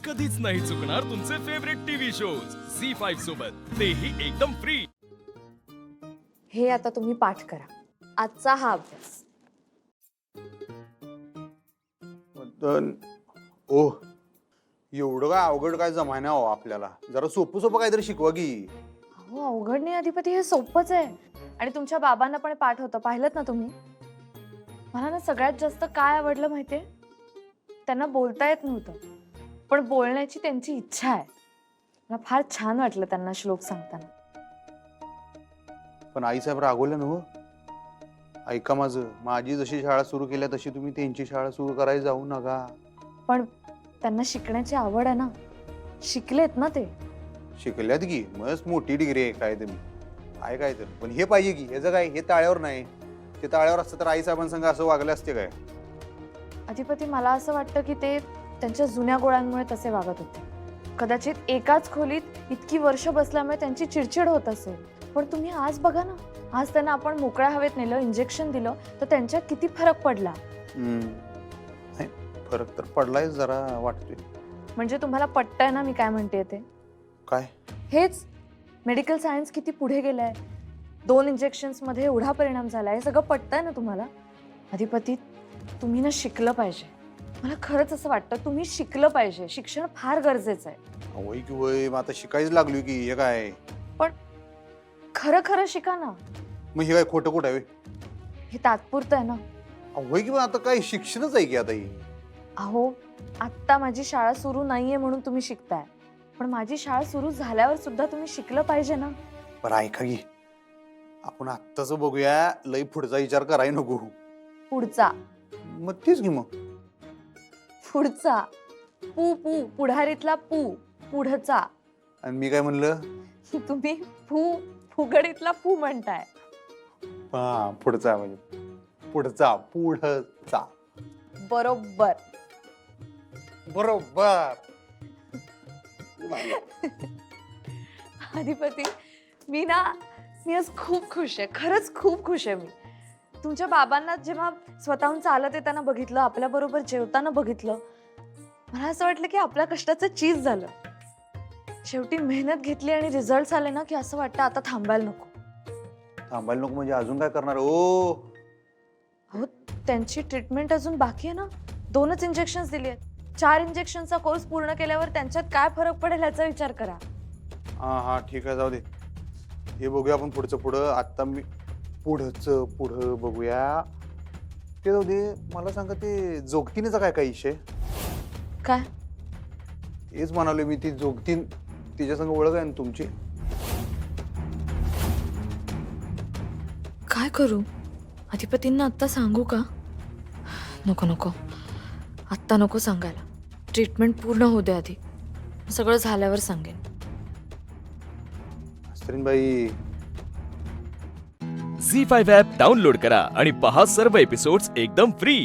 कधीच नाही चुकणार तुमचे फेवरेट टीव्ही शोज झी5 सोबत, तेही एकदम फ्री। हे आता तुम्ही पाठ करा आजचा हा अभ्यास। ओ एवढं काय अवघड काय जमाना हो आपल्याला, जरा सोपं सोपं काहीतरी शिकवा की। हो अवघड नाही अधिपती, हे सोपंच आहे। आणि तुमच्या बाबांना पण पाठ होतं, पाहिलं ना तुम्ही। मला ना सगळ्यात जास्त काय आवडलं माहितीये, त्यांना बोलता येत नव्हतं पण बोलण्याची त्यांची इच्छा आहे। मला फार छान वाटलं त्यांना श्लोक सांगताना। पण आईसाहेब रागवले ना हो। ऐका माझी जशी शाळा सुरू केल्या तशी तुम्ही त्यांची शाळा सुरू करायला जाऊ नका। पण त्यांना शिकण्याची आवड आहे ना, शिकलेत ना ते। शिकल्यात की मस्त मोठी डिग्री आहे काय तुम्ही काय काय तर, पण हे पाहिजे की ह्याचं काय, हे ताळ्यावर नाही। ते ताळ्यावर असतं तर आईसाहेबांसंग असं वागले असते काय? अधिपती मला असं वाटतं की ते त्यांच्या जुन्या गोळ्यांमुळे तसे वागत होते। कदाचित एकाच खोलीत इतकी वर्ष बसल्यामुळे त्यांची चिडचिड होत असेल। पण तुम्ही आज बघा ना, आज त्यांना आपण मोकळ्या हवेत नेलं, इंजेक्शन दिलं, तर त्यांच्यात किती फरक पडला। नाही फरक तर पडलाय जरा वाटतोय। म्हणजे तुम्हाला पटतंय ना मी काय म्हणते ते? काय? हेच मेडिकल सायन्स किती पुढे गेलंय, 2 इंजेक्शन्स मध्ये एवढा परिणाम झालाय, हे सगळं पटतंय ना तुम्हाला? अधिपती तुम्ही ना शिकलं पाहिजे। मला खरंच असं वाटतं तुम्ही शिकलं पाहिजे, शिक्षण फार गरजेचं आहे। वय की वय, मग आता शिकायच लागलो की हे काय? पण खरं खरं शिका ना। मग हे काय खोटं कुठं आहे? हे तात्पुरतं आहे ना। वय की मग आता काय शिक्षणच आहे की आता ही। अहो आत्ता माझी शाळा सुरू नाहीये म्हणून तुम्ही शिकताय, पण माझी शाळा सुरू झाल्यावर सुद्धा तुम्ही शिकलं पाहिजे ना। बरं ऐका की, आपण आत्ताच बघूया, लई पुढचा विचार कराय नको। पुढचा मग तेच की मग पुढचा पू पू पुढारीतला पू, पुढचा। आणि मी काय म्हणलं? तुम्ही फू फुगडीतला फू म्हणताय। हा पुढचा म्हणजे पुढचा पुढचा। बरोबर बरोबर। अधिपती मी आज खूप खुश आहे, खरंच खूप खुश आहे मी। तुमच्या बाबांना जेव्हा स्वतःहून चालत येताना बघितलं, आपल्या बरोबर जेवताना बघितलं, मला असं वाटलं की आपल्या कष्टाचं चीज झालं। शेवटी मेहनत घेतली आणि रिझल्ट आले ना की असं वाटतं आता थांबायला नको। थांबायला नको म्हणजे अजून काय करणार ओ? हो त्यांची ट्रीटमेंट अजून बाकी आहे ना, 2च इंजेक्शन्स दिली आहेत। 4 इंजेक्शनचा कोर्स पूर्ण केल्यावर त्यांच्यात काय फरक पडेल याचा विचार करा। हा ठीक आहे, जाऊ दे, हे बघूया आपण पुढचं पुढं। आता मी पुढं बघूया ते जाऊ दे। मला सांगा ते जोगतीनेचा काय विषय? काय? हेच म्हणाले मी, ती जोगतीन तिच्या संग ओळख आहे ना तुमची? काय करू? अधिपतींना आत्ता सांगू का? नको नको, आत्ता नको सांगायला। ट्रीटमेंट पूर्ण होऊ दे आधी, सगळं झाल्यावर सांगेन। बाई झी5 ॲप डाउनलोड करा आणि पहा सर्व एपिसोड्स एकदम फ्री।